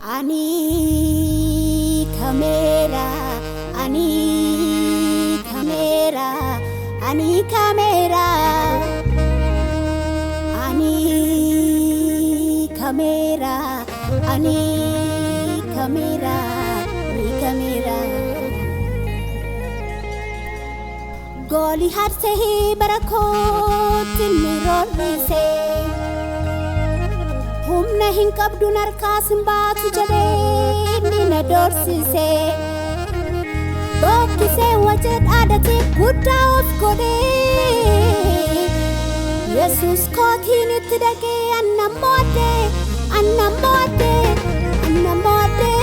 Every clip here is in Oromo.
Ani camera, ani camera, ani camera, ani camera, ani camera, ani camera. Goli har sehi barakot nirolise. Humna hin qabdu narkaasin baatu jedhee nina doorsisee bokkisee wajjin dhaadhatee guddaa of godhee Yesuus kootiin itti dhaqee anna moodee anna moodee anna moodee.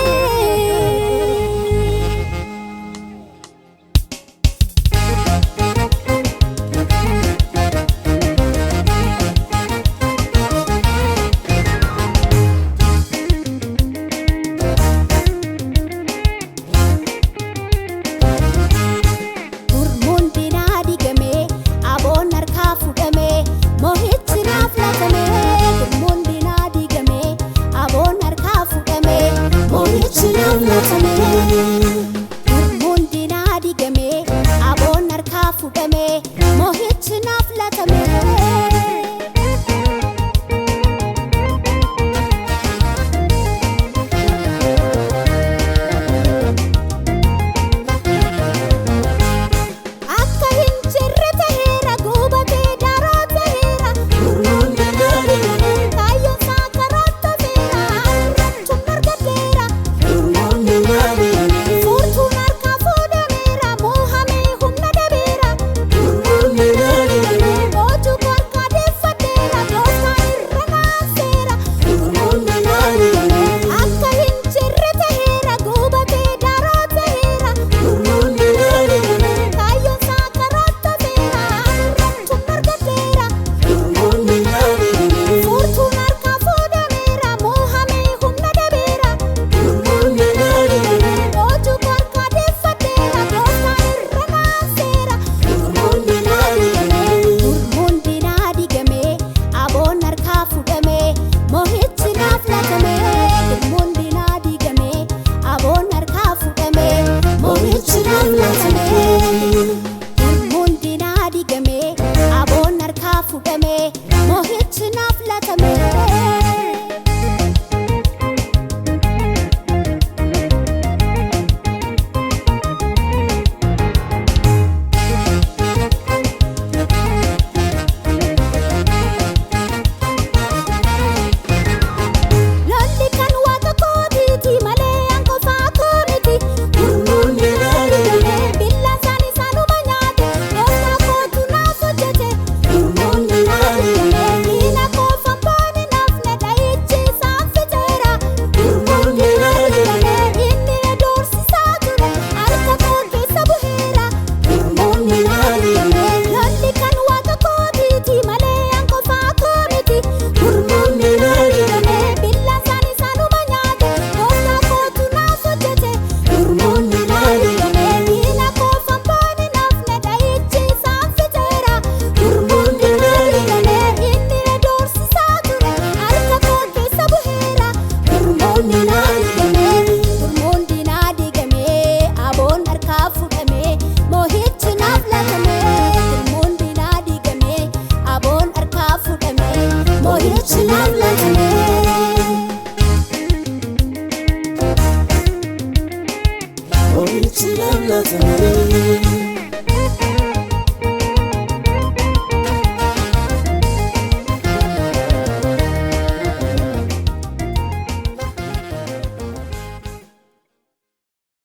It's love, love, love.